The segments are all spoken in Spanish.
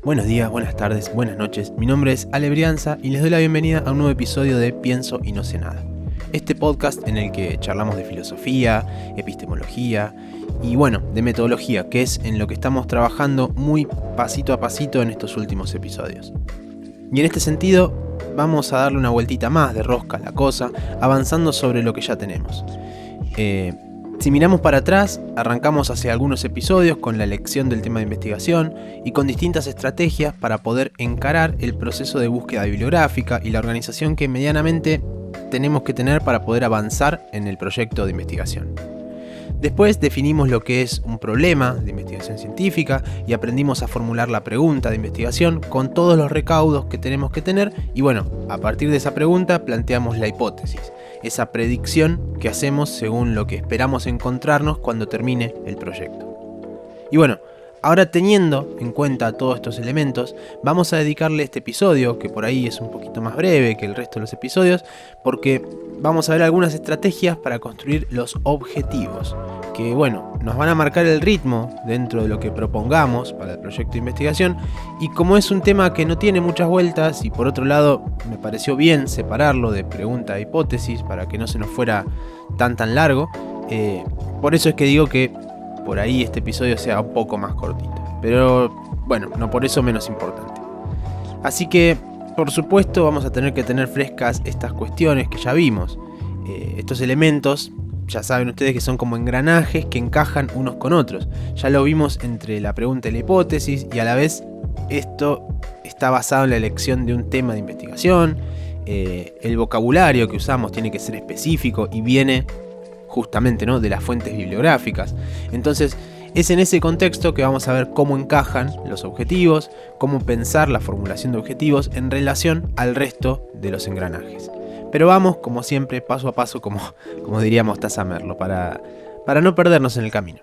Buenos días, buenas tardes, buenas noches. Mi nombre es Ale Brianza y les doy la bienvenida a un nuevo episodio de Pienso y no sé nada. Este podcast en el que charlamos de filosofía, epistemología y de metodología, que es en lo que estamos trabajando muy pasito a pasito en estos últimos episodios. Y en este sentido, vamos a darle una vueltita más de rosca a la cosa, avanzando sobre lo que ya tenemos. Si miramos para atrás, arrancamos hace algunos episodios con la elección del tema de investigación y con distintas estrategias para poder encarar el proceso de búsqueda bibliográfica y la organización que medianamente tenemos que tener para poder avanzar en el proyecto de investigación. Después definimos lo que es un problema de investigación científica y aprendimos a formular la pregunta de investigación con todos los recaudos que tenemos que tener y a partir de esa pregunta planteamos la hipótesis, esa predicción que hacemos según lo que esperamos encontrarnos cuando termine el proyecto. Y ahora teniendo en cuenta todos estos elementos, vamos a dedicarle este episodio, que por ahí es un poquito más breve que el resto de los episodios, porque vamos a ver algunas estrategias para construir los objetivos, que nos van a marcar el ritmo dentro de lo que propongamos para el proyecto de investigación, y como es un tema que no tiene muchas vueltas, y por otro lado me pareció bien separarlo de pregunta e hipótesis para que no se nos fuera tan largo, por eso es que digo que por ahí este episodio sea un poco más cortito, pero no por eso menos importante. Así que, por supuesto, vamos a tener que tener frescas estas cuestiones que ya vimos. Estos elementos, ya saben ustedes que son como engranajes que encajan unos con otros. Ya lo vimos entre la pregunta y la hipótesis, y a la vez esto está basado en la elección de un tema de investigación. El vocabulario que usamos tiene que ser específico y viene justamente de las fuentes bibliográficas. Entonces es en ese contexto que vamos a ver cómo encajan los objetivos, cómo pensar la formulación de objetivos en relación al resto de los engranajes. Pero vamos, como siempre, paso a paso, como diría Mostaza Merlo, para no perdernos en el camino.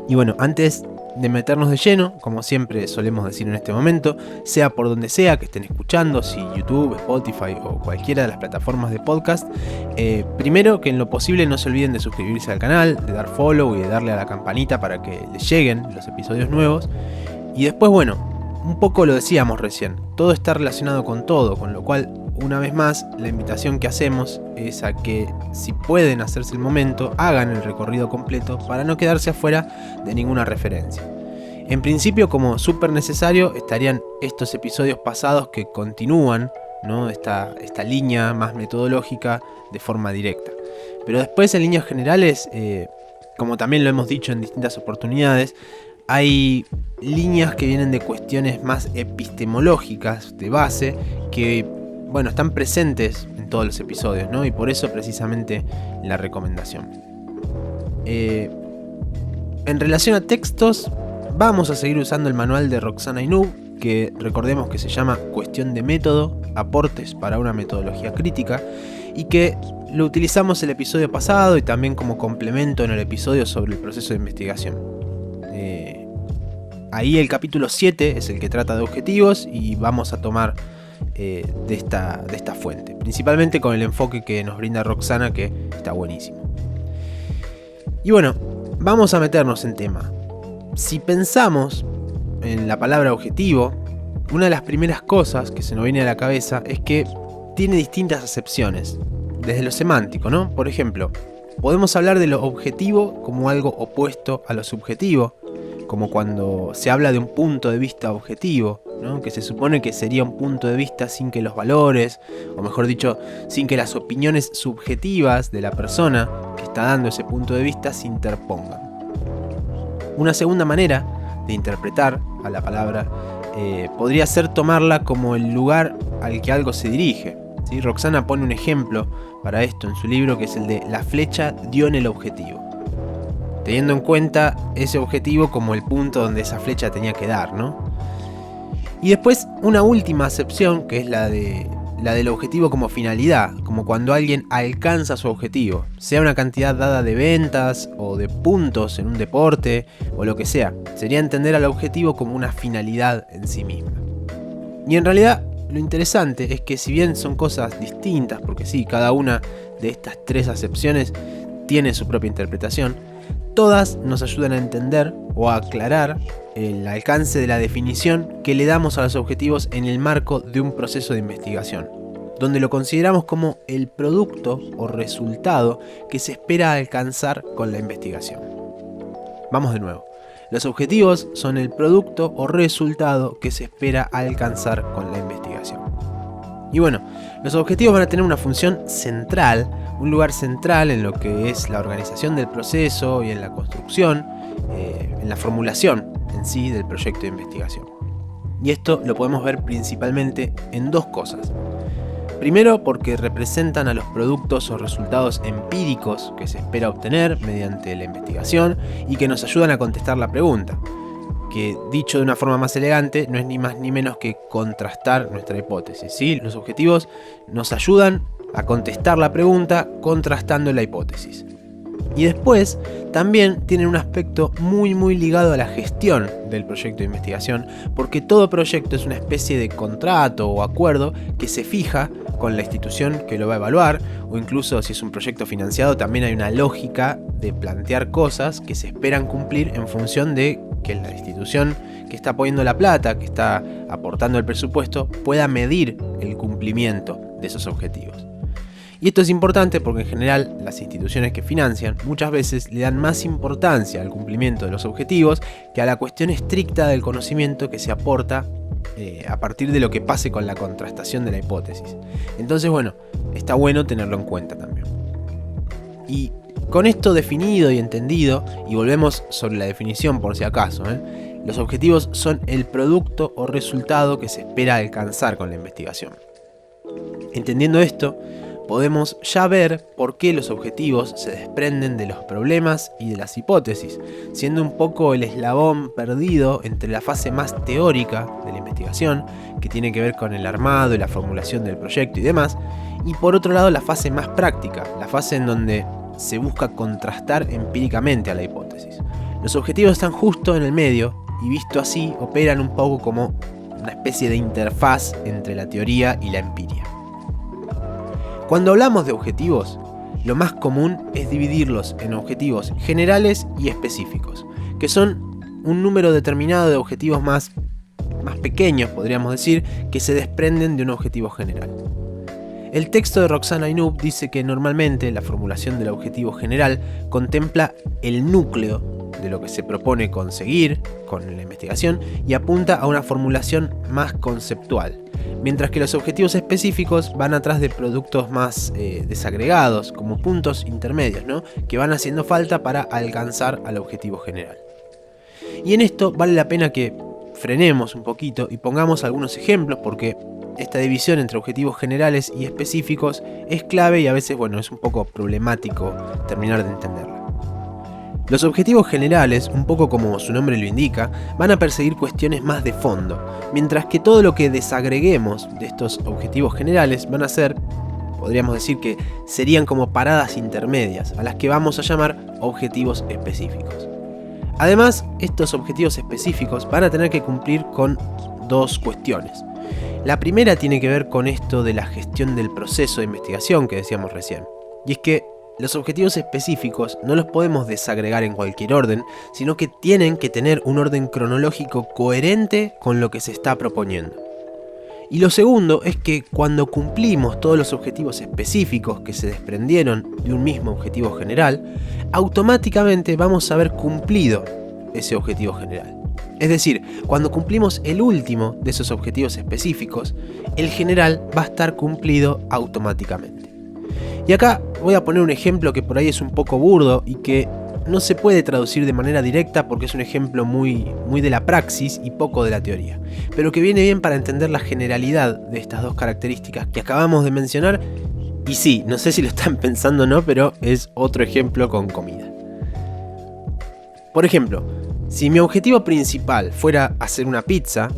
Y antes de meternos de lleno, como siempre solemos decir en este momento, sea por donde sea que estén escuchando, si YouTube, Spotify o cualquiera de las plataformas de podcast, primero que en lo posible no se olviden de suscribirse al canal, de dar follow y de darle a la campanita para que les lleguen los episodios nuevos. Y después, un poco lo decíamos recién, todo está relacionado con todo, con lo cual, una vez más, la invitación que hacemos es a que, si pueden hacerse el momento, hagan el recorrido completo para no quedarse afuera de ninguna referencia. En principio, como súper necesario, estarían estos episodios pasados que continúan, esta línea más metodológica de forma directa. Pero después, en líneas generales, como también lo hemos dicho en distintas oportunidades, hay líneas que vienen de cuestiones más epistemológicas de base que están presentes en todos los episodios, y por eso precisamente la recomendación. En relación a textos, vamos a seguir usando el manual de Roxana Inub, que recordemos que se llama Cuestión de método, aportes para una metodología crítica, y que lo utilizamos el episodio pasado y también como complemento en el episodio sobre el proceso de investigación. Ahí el capítulo 7 es el que trata de objetivos y vamos a tomar de esta fuente, principalmente con el enfoque que nos brinda Roxana, que está buenísimo. Y vamos a meternos en tema. Si pensamos en la palabra objetivo, una de las primeras cosas que se nos viene a la cabeza es que tiene distintas acepciones, desde lo semántico, Por ejemplo, podemos hablar de lo objetivo como algo opuesto a lo subjetivo, como cuando se habla de un punto de vista objetivo, que se supone que sería un punto de vista sin que los valores, o mejor dicho, sin que las opiniones subjetivas de la persona que está dando ese punto de vista se interpongan. Una segunda manera de interpretar a la palabra podría ser tomarla como el lugar al que algo se dirige. ¿Sí? Roxana pone un ejemplo para esto en su libro, que es el de la flecha dio en el objetivo, teniendo en cuenta ese objetivo como el punto donde esa flecha tenía que dar, Y después una última acepción, que es la del objetivo como finalidad, como cuando alguien alcanza su objetivo, sea una cantidad dada de ventas o de puntos en un deporte o lo que sea. Sería entender al objetivo como una finalidad en sí misma. Y en realidad lo interesante es que, si bien son cosas distintas, porque sí, cada una de estas tres acepciones tiene su propia interpretación, Todas nos ayudan a entender o a aclarar el alcance de la definición que le damos a los objetivos en el marco de un proceso de investigación, donde lo consideramos como el producto o resultado que se espera alcanzar con la investigación. Vamos de nuevo. Los objetivos son el producto o resultado que se espera alcanzar con la investigación. Y bueno, los objetivos van a tener una función central, un lugar central en lo que es la organización del proceso y en la construcción, en la formulación en sí del proyecto de investigación. Y esto lo podemos ver principalmente en dos cosas. Primero, porque representan a los productos o resultados empíricos que se espera obtener mediante la investigación y que nos ayudan a contestar la pregunta, que dicho de una forma más elegante no es ni más ni menos que contrastar nuestra hipótesis, ¿sí? Los objetivos nos ayudan a contestar la pregunta contrastando la hipótesis. Y después también tienen un aspecto muy ligado a la gestión del proyecto de investigación, porque todo proyecto es una especie de contrato o acuerdo que se fija con la institución que lo va a evaluar, o incluso si es un proyecto financiado también hay una lógica de plantear cosas que se esperan cumplir en función de que la institución que está poniendo la plata, que está aportando el presupuesto, pueda medir el cumplimiento de esos objetivos. Y esto es importante porque en general las instituciones que financian muchas veces le dan más importancia al cumplimiento de los objetivos que a la cuestión estricta del conocimiento que se aporta a partir de lo que pase con la contrastación de la hipótesis. Entonces, bueno, está bueno tenerlo en cuenta también. Y con esto definido y entendido, y volvemos sobre la definición por si acaso, los objetivos son el producto o resultado que se espera alcanzar con la investigación. Entendiendo esto, podemos ya ver por qué los objetivos se desprenden de los problemas y de las hipótesis, siendo un poco el eslabón perdido entre la fase más teórica de la investigación, que tiene que ver con el armado y la formulación del proyecto y demás, y por otro lado la fase más práctica, la fase en donde se busca contrastar empíricamente a la hipótesis. Los objetivos están justo en el medio y visto así operan un poco como una especie de interfaz entre la teoría y la empiria. Cuando hablamos de objetivos, lo más común es dividirlos en objetivos generales y específicos, que son un número determinado de objetivos más pequeños, podríamos decir, que se desprenden de un objetivo general. El texto de Roxana Aynub dice que normalmente la formulación del objetivo general contempla el núcleo de lo que se propone conseguir con la investigación y apunta a una formulación más conceptual, mientras que los objetivos específicos van atrás de productos más desagregados, como puntos intermedios, ¿no?, que van haciendo falta para alcanzar al objetivo general. Y en esto vale la pena que frenemos un poquito y pongamos algunos ejemplos, porque esta división entre objetivos generales y específicos es clave y a veces, es un poco problemático terminar de entenderla. Los objetivos generales, un poco como su nombre lo indica, van a perseguir cuestiones más de fondo, mientras que todo lo que desagreguemos de estos objetivos generales van a ser, podríamos decir que serían como paradas intermedias, a las que vamos a llamar objetivos específicos. Además, estos objetivos específicos van a tener que cumplir con dos cuestiones. La primera tiene que ver con esto de la gestión del proceso de investigación que decíamos recién, y es que los objetivos específicos no los podemos desagregar en cualquier orden, sino que tienen que tener un orden cronológico coherente con lo que se está proponiendo. Y lo segundo es que cuando cumplimos todos los objetivos específicos que se desprendieron de un mismo objetivo general, automáticamente vamos a haber cumplido ese objetivo general. Es decir, cuando cumplimos el último de esos objetivos específicos, el general va a estar cumplido automáticamente. Y acá voy a poner un ejemplo que por ahí es un poco burdo y que no se puede traducir de manera directa porque es un ejemplo muy de la praxis y poco de la teoría, pero que viene bien para entender la generalidad de estas dos características que acabamos de mencionar. Y sí, no sé si lo están pensando o no, pero es otro ejemplo con comida. Por ejemplo, si mi objetivo principal fuera hacer una pizza,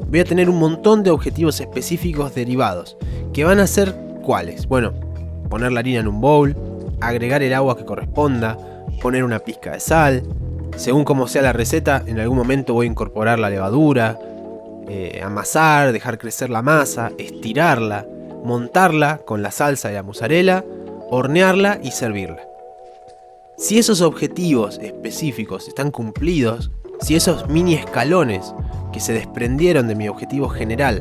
voy a tener un montón de objetivos específicos derivados, que van a ser ¿cuáles? Bueno, poner la harina en un bowl, agregar el agua que corresponda, poner una pizca de sal. Según como sea la receta, en algún momento voy a incorporar la levadura, amasar, dejar crecer la masa, estirarla, montarla con la salsa y la mozzarella, hornearla y servirla. Si esos objetivos específicos están cumplidos, si esos mini escalones que se desprendieron de mi objetivo general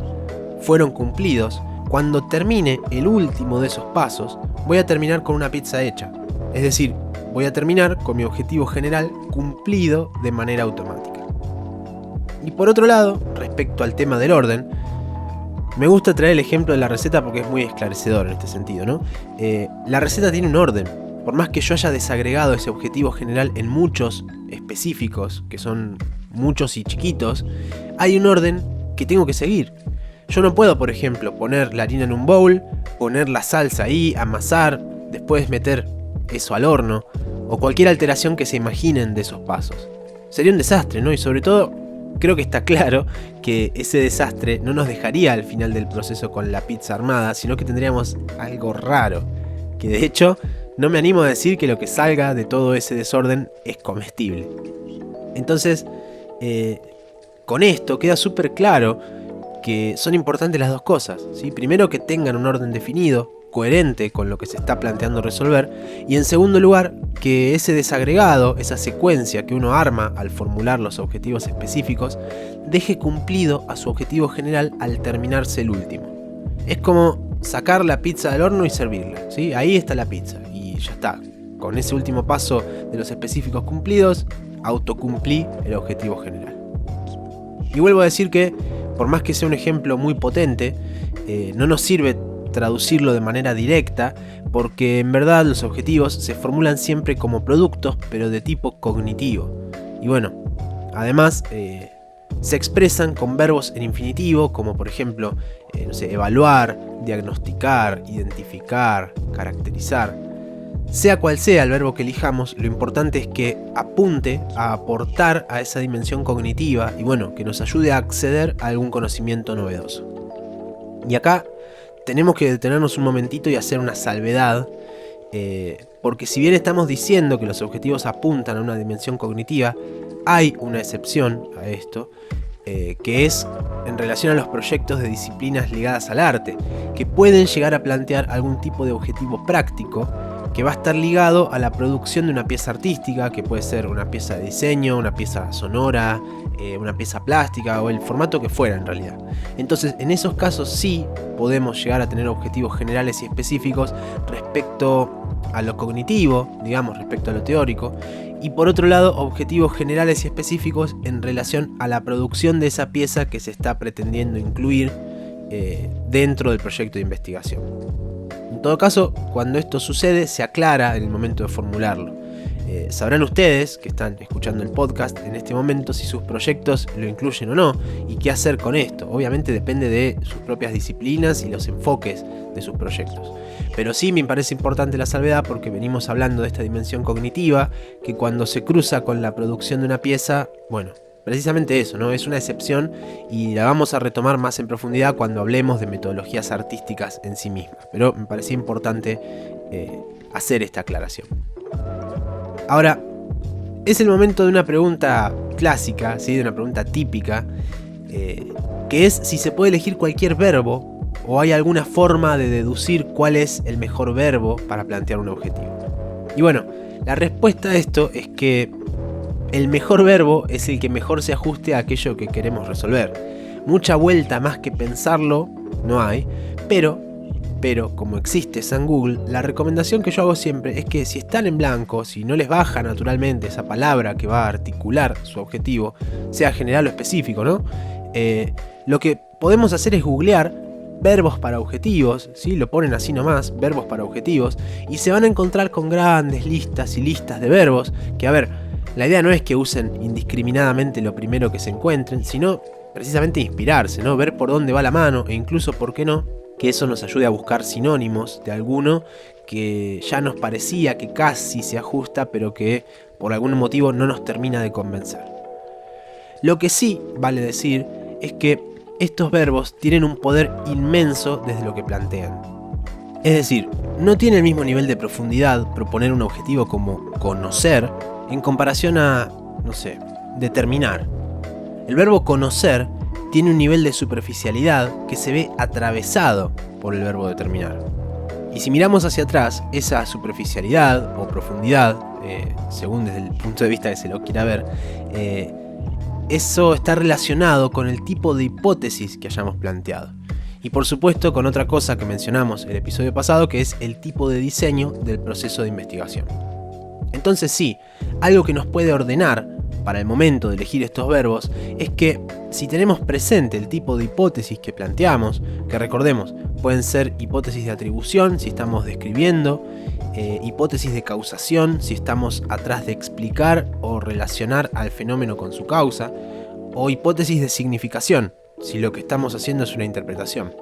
fueron cumplidos, cuando termine el último de esos pasos, voy a terminar con una pizza hecha. Es decir, voy a terminar con mi objetivo general cumplido de manera automática. Y por otro lado, respecto al tema del orden, me gusta traer el ejemplo de la receta porque es muy esclarecedor en este sentido, ¿no? La receta tiene un orden. Por más que yo haya desagregado ese objetivo general en muchos específicos, que son muchos y chiquitos, hay un orden que tengo que seguir. Yo no puedo, por ejemplo, poner la harina en un bowl, poner la salsa ahí, amasar, después meter eso al horno, o cualquier alteración que se imaginen de esos pasos. Sería un desastre, ¿no? Y sobre todo, creo que está claro que ese desastre no nos dejaría al final del proceso con la pizza armada, sino que tendríamos algo raro, que de hecho no me animo a decir que lo que salga de todo ese desorden es comestible. Entonces, con esto queda súper claro que son importantes las dos cosas, ¿sí? Primero, que tengan un orden definido, coherente con lo que se está planteando resolver, y en segundo lugar, que ese desagregado, esa secuencia que uno arma al formular los objetivos específicos, deje cumplido a su objetivo general al terminarse el último. Es como sacar la pizza del horno y servirla, ¿sí? Ahí está la pizza y ya está. Con ese último paso de los específicos cumplidos, autocumplí el objetivo general. Y vuelvo a decir que, por más que sea un ejemplo muy potente, no nos sirve traducirlo de manera directa, porque en verdad los objetivos se formulan siempre como productos, pero de tipo cognitivo. Y bueno, además se expresan con verbos en infinitivo, como por ejemplo, evaluar, diagnosticar, identificar, caracterizar. Sea cual sea el verbo que elijamos, lo importante es que apunte a aportar a esa dimensión cognitiva y bueno, que nos ayude a acceder a algún conocimiento novedoso. Y acá tenemos que detenernos un momentito y hacer una salvedad, porque si bien estamos diciendo que los objetivos apuntan a una dimensión cognitiva, hay una excepción a esto, que es en relación a los proyectos de disciplinas ligadas al arte, que pueden llegar a plantear algún tipo de objetivo práctico que va a estar ligado a la producción de una pieza artística, que puede ser una pieza de diseño, una pieza sonora, una pieza plástica o el formato que fuera en realidad. Entonces, en esos casos sí podemos llegar a tener objetivos generales y específicos respecto a lo cognitivo, digamos, respecto a lo teórico, y por otro lado, objetivos generales y específicos en relación a la producción de esa pieza que se está pretendiendo incluir dentro del proyecto de investigación. En todo caso, cuando esto sucede, se aclara en el momento de formularlo. Sabrán ustedes, que están escuchando el podcast en este momento, si sus proyectos lo incluyen o no, y qué hacer con esto. Obviamente depende de sus propias disciplinas y los enfoques de sus proyectos. Pero sí me parece importante la salvedad porque venimos hablando de esta dimensión cognitiva, que cuando se cruza con la producción de una pieza, bueno, precisamente eso, ¿no? Es una excepción y la vamos a retomar más en profundidad cuando hablemos de metodologías artísticas en sí mismas. Pero me parecía importante hacer esta aclaración. Ahora, es el momento de una pregunta clásica, ¿sí? De una pregunta típica, que es si se puede elegir cualquier verbo o hay alguna forma de deducir cuál es el mejor verbo para plantear un objetivo. Y bueno, la respuesta a esto es que el mejor verbo es el que mejor se ajuste a aquello que queremos resolver. Mucha vuelta más que pensarlo no hay, pero como existe San Google, la recomendación que yo hago siempre es que si están en blanco, si no les baja naturalmente esa palabra que va a articular su objetivo, sea general o específico, ¿no? Lo que podemos hacer es googlear verbos para objetivos, ¿sí? Lo ponen así nomás, verbos para objetivos, y se van a encontrar con grandes listas y listas de verbos que, a ver, la idea no es que usen indiscriminadamente lo primero que se encuentren, sino precisamente inspirarse, ¿no? Ver por dónde va la mano e incluso, ¿por qué no?, que eso nos ayude a buscar sinónimos de alguno que ya nos parecía que casi se ajusta, pero que por algún motivo no nos termina de convencer. Lo que sí vale decir es que estos verbos tienen un poder inmenso desde lo que plantean. Es decir, no tiene el mismo nivel de profundidad proponer un objetivo como conocer en comparación a, no sé, determinar. El verbo conocer tiene un nivel de superficialidad que se ve atravesado por el verbo determinar. Y si miramos hacia atrás, esa superficialidad o profundidad según desde el punto de vista que se lo quiera ver, eso está relacionado con el tipo de hipótesis que hayamos planteado. Y por supuesto con otra cosa que mencionamos el episodio pasado, que es el tipo de diseño del proceso de investigación. Entonces sí, algo que nos puede ordenar para el momento de elegir estos verbos es que si tenemos presente el tipo de hipótesis que planteamos, que recordemos, pueden ser hipótesis de atribución si estamos describiendo, hipótesis de causación si estamos atrás de explicar o relacionar al fenómeno con su causa, o hipótesis de significación si lo que estamos haciendo es una interpretación.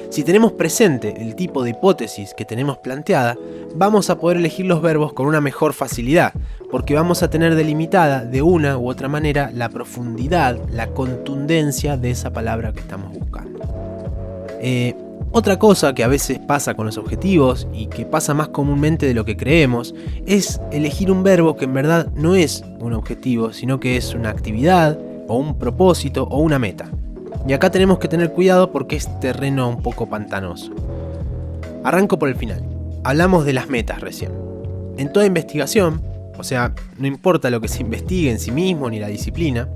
Si tenemos presente el tipo de hipótesis que tenemos planteada, vamos a poder elegir los verbos con una mejor facilidad, porque vamos a tener delimitada de una u otra manera la profundidad, la contundencia de esa palabra que estamos buscando. Otra cosa que a veces pasa con los objetivos y que pasa más comúnmente de lo que creemos es elegir un verbo que en verdad no es un objetivo, sino que es una actividad o un propósito o una meta. Y acá tenemos que tener cuidado porque es terreno un poco pantanoso. Arranco por el final. Hablamos de las metas recién. En toda investigación, o sea, no importa lo que se investigue en sí mismo ni la disciplina,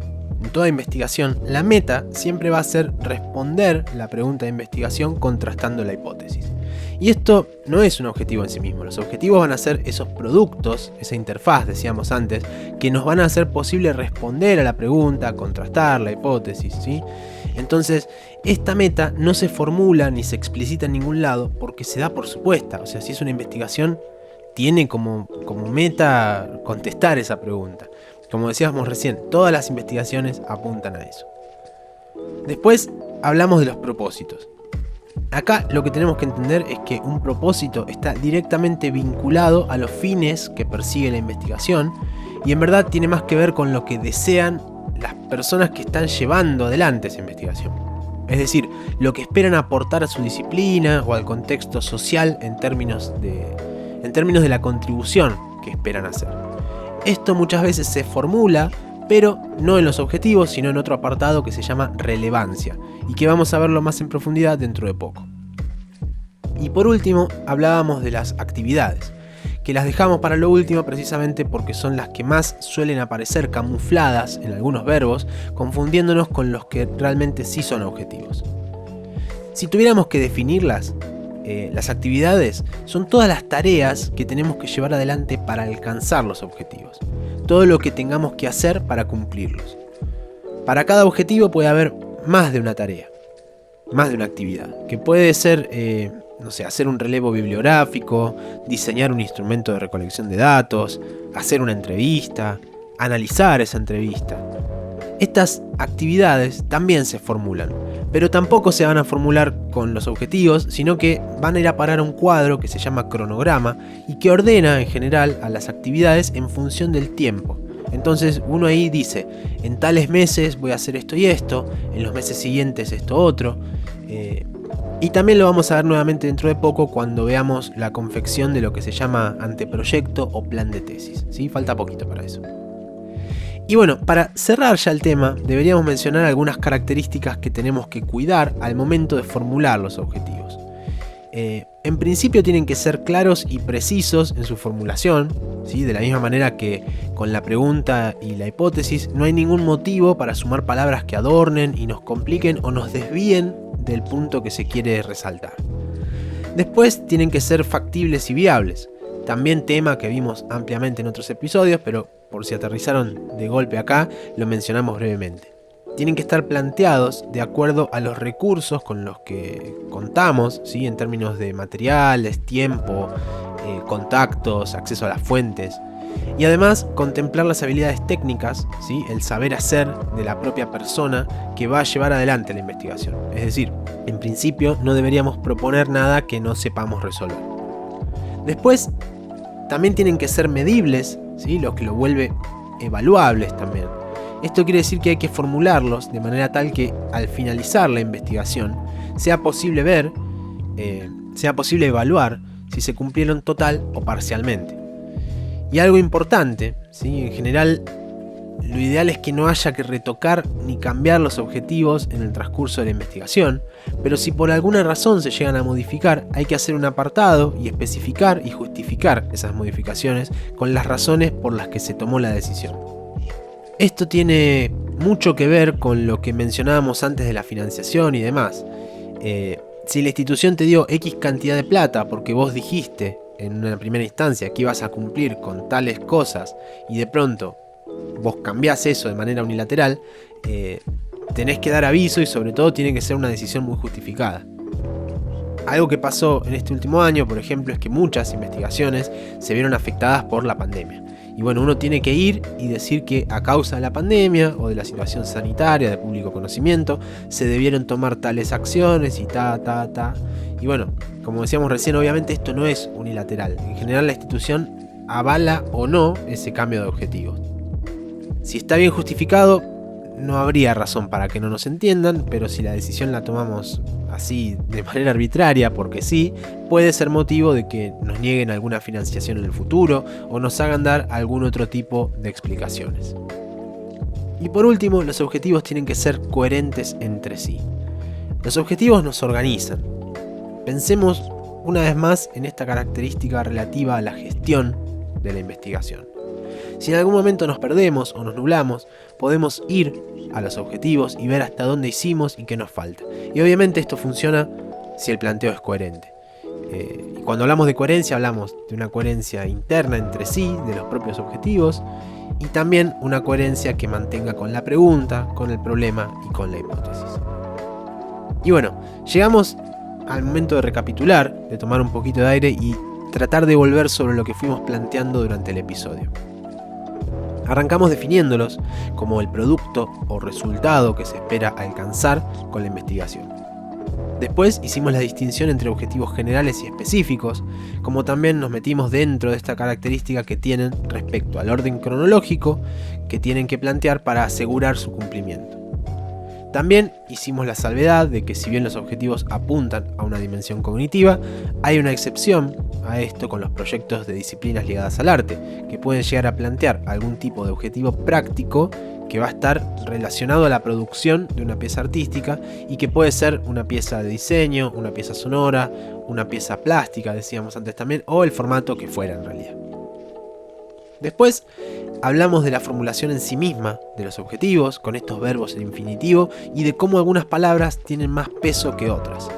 en toda investigación, la meta siempre va a ser responder la pregunta de investigación contrastando la hipótesis. Y esto no es un objetivo en sí mismo. Los objetivos van a ser esos productos, esa interfaz, decíamos antes, que nos van a hacer posible responder a la pregunta, contrastar la hipótesis, ¿sí? Entonces, esta meta no se formula ni se explicita en ningún lado porque se da por supuesta. O sea, si es una investigación, tiene como meta contestar esa pregunta. Como decíamos recién, todas las investigaciones apuntan a eso. Después hablamos de los propósitos. Acá lo que tenemos que entender es que un propósito está directamente vinculado a los fines que persigue la investigación y en verdad tiene más que ver con lo que desean las personas que están llevando adelante esa investigación. Es decir, lo que esperan aportar a su disciplina o al contexto social en términos de la contribución que esperan hacer. Esto muchas veces se formula, pero no en los objetivos, sino en otro apartado que se llama relevancia, y que vamos a verlo más en profundidad dentro de poco. Y por último, hablábamos de las actividades, que las dejamos para lo último precisamente porque son las que más suelen aparecer camufladas en algunos verbos, confundiéndonos con los que realmente sí son objetivos. Si tuviéramos que definirlas, las actividades son todas las tareas que tenemos que llevar adelante para alcanzar los objetivos. Todo lo que tengamos que hacer para cumplirlos. Para cada objetivo puede haber más de una tarea, más de una actividad, que puede ser, hacer un relevo bibliográfico, diseñar un instrumento de recolección de datos, hacer una entrevista, analizar esa entrevista. Estas actividades también se formulan, pero tampoco se van a formular con los objetivos, sino que van a ir a parar a un cuadro que se llama cronograma y que ordena en general a las actividades en función del tiempo. Entonces uno ahí dice, en tales meses voy a hacer esto y esto, en los meses siguientes esto otro, y también lo vamos a ver nuevamente dentro de poco cuando veamos la confección de lo que se llama anteproyecto o plan de tesis, ¿sí? Falta poquito para eso. Y bueno, para cerrar ya el tema, deberíamos mencionar algunas características que tenemos que cuidar al momento de formular los objetivos. En principio tienen que ser claros y precisos en su formulación, ¿sí? De la misma manera que con la pregunta y la hipótesis no hay ningún motivo para sumar palabras que adornen y nos compliquen o nos desvíen del punto que se quiere resaltar. Después tienen que ser factibles y viables. También tema que vimos ampliamente en otros episodios, pero por si aterrizaron de golpe acá, lo mencionamos brevemente. Tienen que estar planteados de acuerdo a los recursos con los que contamos, ¿sí? En términos de materiales, tiempo, contactos, acceso a las fuentes. Y además contemplar las habilidades técnicas, ¿sí? El saber hacer de la propia persona que va a llevar adelante la investigación. Es decir, en principio no deberíamos proponer nada que no sepamos resolver. Después, también tienen que ser medibles, ¿sí? Lo que lo vuelve evaluables también. Esto quiere decir que hay que formularlos de manera tal que al finalizar la investigación sea posible ver, sea posible evaluar si se cumplieron total o parcialmente. Y algo importante, ¿sí? En general lo ideal es que no haya que retocar ni cambiar los objetivos en el transcurso de la investigación, pero si por alguna razón se llegan a modificar, hay que hacer un apartado y especificar y justificar esas modificaciones con las razones por las que se tomó la decisión. Esto tiene mucho que ver con lo que mencionábamos antes de la financiación y demás. Si la institución te dio X cantidad de plata porque vos dijiste en una primera instancia que ibas a cumplir con tales cosas y de pronto vos cambiás eso de manera unilateral, tenés que dar aviso y sobre todo tiene que ser una decisión muy justificada. Algo que pasó en este último año, por ejemplo, es que muchas investigaciones se vieron afectadas por la pandemia. Y bueno, uno tiene que ir y decir que a causa de la pandemia o de la situación sanitaria de público conocimiento se debieron tomar tales acciones y Y bueno, como decíamos recién, obviamente esto no es unilateral. En general la institución avala o no ese cambio de objetivos. Si está bien justificado, no habría razón para que no nos entiendan, pero si la decisión la tomamos así de manera arbitraria, porque sí, puede ser motivo de que nos nieguen alguna financiación en el futuro o nos hagan dar algún otro tipo de explicaciones. Y por último, los objetivos tienen que ser coherentes entre sí. Los objetivos nos organizan. Pensemos una vez más en esta característica relativa a la gestión de la investigación. Si en algún momento nos perdemos o nos nublamos, podemos ir a los objetivos y ver hasta dónde hicimos y qué nos falta. Y obviamente esto funciona si el planteo es coherente. Y cuando hablamos de coherencia, hablamos de una coherencia interna entre sí, de los propios objetivos, y también una coherencia que mantenga con la pregunta, con el problema y con la hipótesis. Y bueno, llegamos al momento de recapitular, de tomar un poquito de aire y tratar de volver sobre lo que fuimos planteando durante el episodio. Arrancamos definiéndolos como el producto o resultado que se espera alcanzar con la investigación. Después hicimos la distinción entre objetivos generales y específicos, como también nos metimos dentro de esta característica que tienen respecto al orden cronológico que tienen que plantear para asegurar su cumplimiento. También hicimos la salvedad de que si bien los objetivos apuntan a una dimensión cognitiva, hay una excepción a esto con los proyectos de disciplinas ligadas al arte, que pueden llegar a plantear algún tipo de objetivo práctico que va a estar relacionado a la producción de una pieza artística y que puede ser una pieza de diseño, una pieza sonora, una pieza plástica, decíamos antes también, o el formato que fuera en realidad. Después hablamos de la formulación en sí misma de los objetivos, con estos verbos en infinitivo, y de cómo algunas palabras tienen más peso que otras.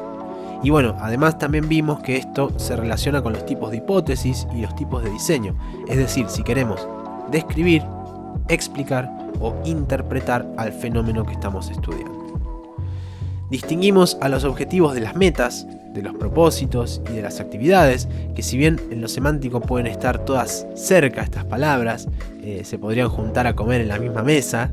Y bueno, además también vimos que esto se relaciona con los tipos de hipótesis y los tipos de diseño, es decir, si queremos describir, explicar o interpretar al fenómeno que estamos estudiando. Distinguimos a los objetivos de las metas, de los propósitos y de las actividades, que si bien en lo semántico pueden estar todas cerca estas palabras, se podrían juntar a comer en la misma mesa,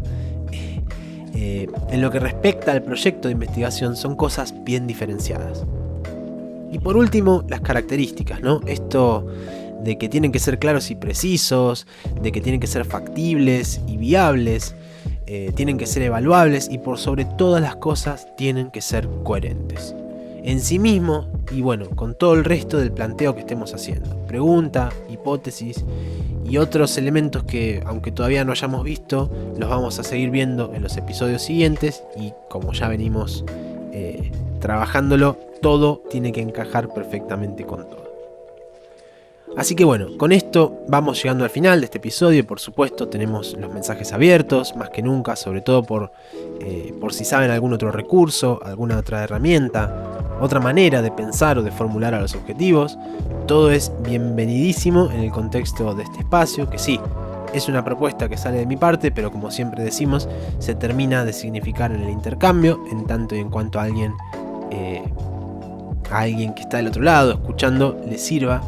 en lo que respecta al proyecto de investigación son cosas bien diferenciadas. Y por último, las características, ¿no? Esto de que tienen que ser claros y precisos, de que tienen que ser factibles y viables, tienen que ser evaluables y por sobre todas las cosas tienen que ser coherentes. En sí mismo y bueno, con todo el resto del planteo que estemos haciendo. Pregunta, hipótesis y otros elementos que, aunque todavía no hayamos visto, los vamos a seguir viendo en los episodios siguientes y como ya venimos trabajándolo, todo tiene que encajar perfectamente con todo. Así que bueno, con esto vamos llegando al final de este episodio y por supuesto tenemos los mensajes abiertos, más que nunca, sobre todo por si saben algún otro recurso, alguna otra herramienta, otra manera de pensar o de formular a los objetivos. Todo es bienvenidísimo en el contexto de este espacio, que sí, es una propuesta que sale de mi parte, pero como siempre decimos, se termina de significar en el intercambio, en tanto y en cuanto a alguien que está del otro lado escuchando le sirva,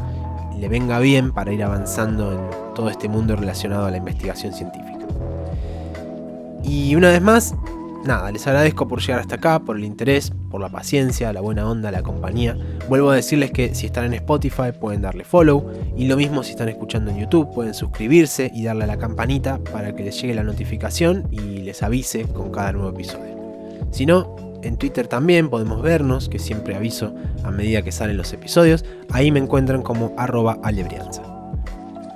le venga bien para ir avanzando en todo este mundo relacionado a la investigación científica. Y una vez más, nada, les agradezco por llegar hasta acá, por el interés, por la paciencia, la buena onda, la compañía. Vuelvo a decirles que si están en Spotify pueden darle follow, y lo mismo si están escuchando en YouTube, pueden suscribirse y darle a la campanita para que les llegue la notificación y les avise con cada nuevo episodio. Si no, en Twitter también podemos vernos, que siempre aviso a medida que salen los episodios. Ahí me encuentran como @alebrianza.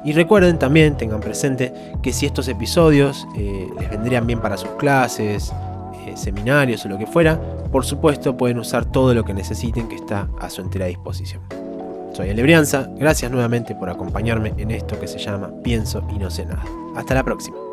Y recuerden también, tengan presente, que si estos episodios les vendrían bien para sus clases, seminarios o lo que fuera, por supuesto pueden usar todo lo que necesiten que está a su entera disposición. Soy Alebrianza, gracias nuevamente por acompañarme en esto que se llama Pienso y no sé nada. Hasta la próxima.